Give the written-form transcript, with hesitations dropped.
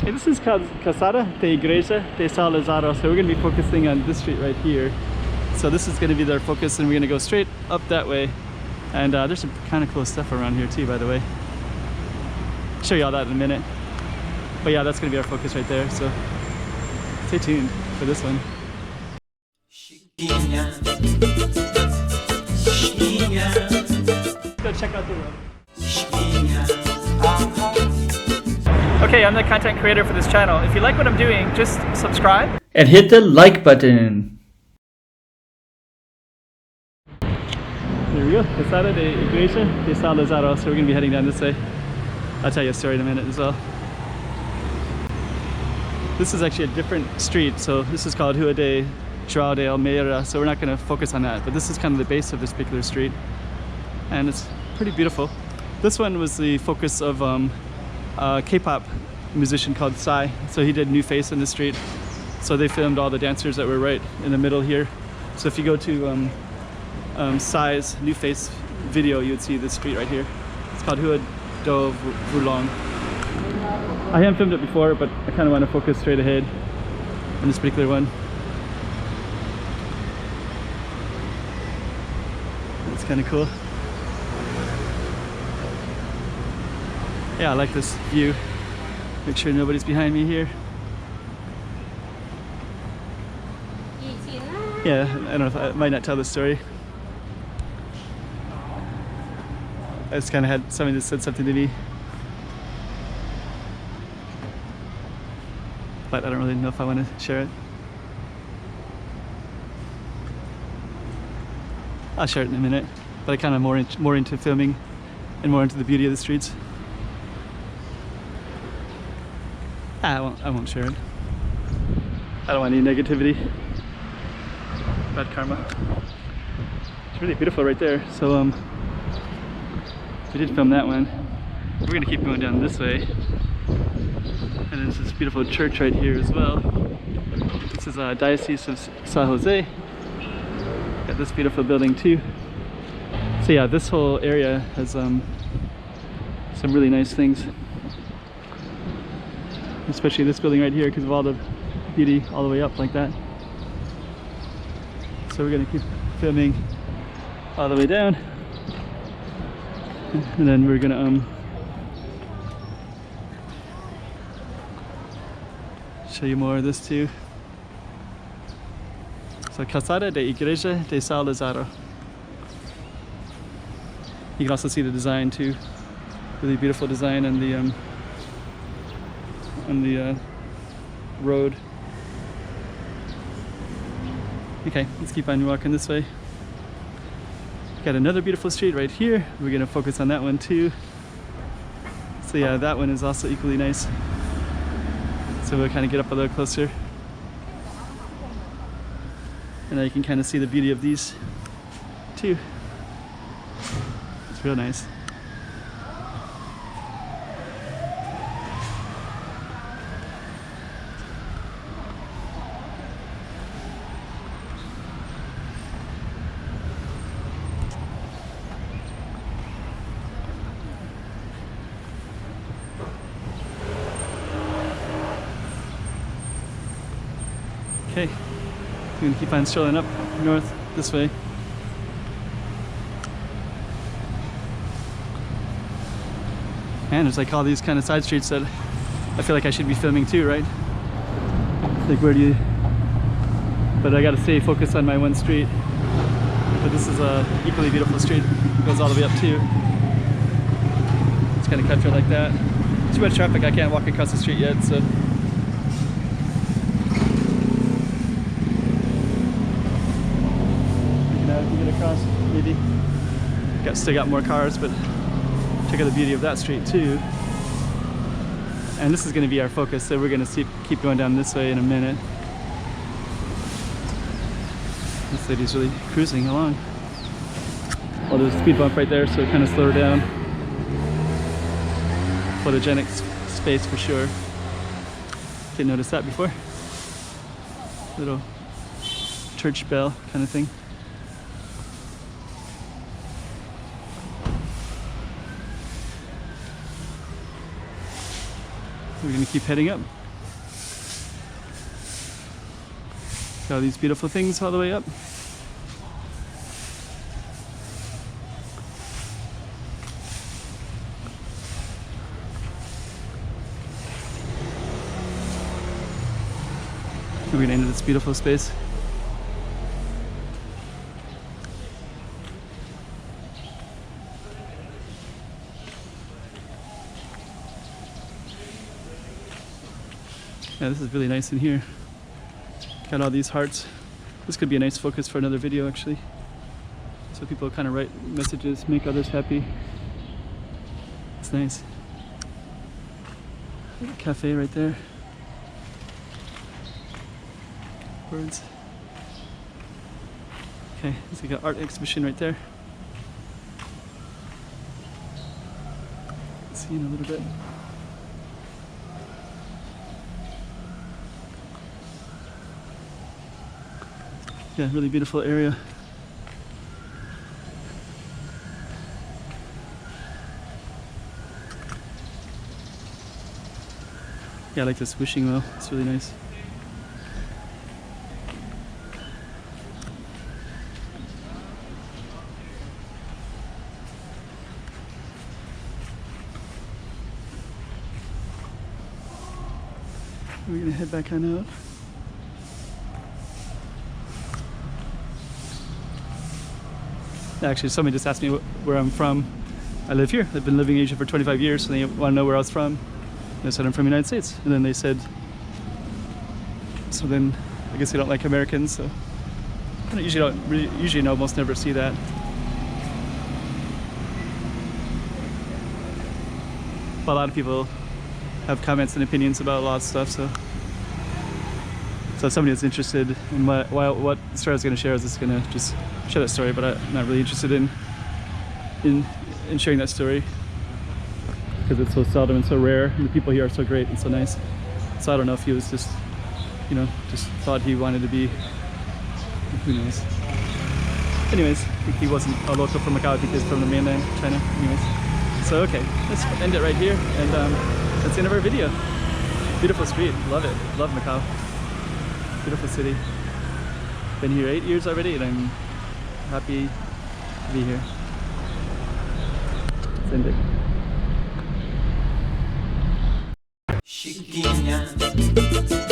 Hey, this is Calçada de Igreja de São Lazaro, so we're going to be focusing on this street right here. So this is going to be their focus, and we're going to go straight up that way. And there's some kind of cool stuff around here too, by the way. I'll show you all that in a minute. But yeah, that's going to be our focus right there, so stay tuned for this one. Go check out the road. Okay, I'm the content creator for this channel. If you like what I'm doing, just subscribe and hit the like button. There we go, Calçada de Igreja de São Lazaro. So we're going to be heading down this way. I'll tell you a story in a minute as well. This is actually a different street, so this is called Rua de João de Almeida, so we're not going to focus on that, but this is kind of the base of this particular street, and it's pretty beautiful. This one was the focus of a K-pop musician called Psy, so he did New Face in the street, so they filmed all the dancers that were right in the middle here. So if you go to Psy's New Face video, you'd see this street right here. It's called Rua do Vulong. I haven't filmed it before, but I kind of want to focus straight ahead on this particular one. It's kind of cool. Yeah, I like this view. Make sure nobody's behind me here. Yeah, I don't know if I might not tell this story. I just kind of had somebody that said something to me, but I don't really know if I want to share it. I'll share it in a minute, but I kind of more into filming and more into the beauty of the streets. I won't share it. I don't want any negativity. Bad karma. It's really beautiful right there. So we did film that one. We're gonna keep going down this way. And there's this beautiful church right here as well. This is Diocese of San Jose. Got this beautiful building too. So yeah, this whole area has some really nice things. Especially this building right here because of all the beauty all the way up like that. So we're gonna keep filming all the way down. And then we're gonna show you more of this too. So Calçada de Igreja de São Lazaro. You can also see the design too. Really beautiful design on the road. Okay, let's keep on walking this way. Got another beautiful street right here. We're gonna focus on that one too. So yeah, that one is also equally nice. So we'll kind of get up a little closer. And now you can kind of see the beauty of these too. It's real nice. Okay, I'm gonna keep on strolling up north this way. And there's like all these kind of side streets that I feel like I should be filming too, right? Like where do you... But I gotta stay focused on my one street. But this is a equally beautiful street. It goes all the way up too. It's kind of cut through like that. Too much traffic, I can't walk across the street yet, so... Get across, maybe. Still got more cars, but check out the beauty of that street too. And this is going to be our focus, so we're going to keep going down this way in a minute. This lady's really cruising along. Oh, there's a speed bump right there, so it kind of slowed her down. Photogenic space for sure. Didn't notice that before. Little church bell kind of thing. We're gonna keep heading up. Got all these beautiful things all the way up. We're gonna enter this beautiful space. Yeah, this is really nice in here. Got all these hearts. This could be a nice focus for another video actually. So people kind of write messages, make others happy. It's nice. Cafe right there. Birds. Okay, it's like an art exhibition right there. Let's see in a little bit. Yeah, really beautiful area. Yeah, I like this wishing well. It's really nice. We're gonna head back on out. Actually, somebody just asked me where I'm from. I live here. I've been living in Asia for 25 years, and they want to know where I was from. And I said I'm from the United States. And then they said, so then I guess they don't like Americans. So I usually almost never see that. But a lot of people have comments and opinions about a lot of stuff. So if somebody that's interested in what story I was going to share, I was just going to just share that story, but I'm not really interested in sharing that story because it's so seldom and so rare, and the people here are so great and so nice. So I don't know if he was just, you know, just thought he wanted to be, who knows. Anyways, I think he wasn't a local from Macau, I think he's from the mainland China. Anyways, so okay, let's end it right here, and that's the end of our video. Beautiful street, love it, love Macau. Beautiful city. Been here 8 years already, and I'm happy to be here. Let's end it.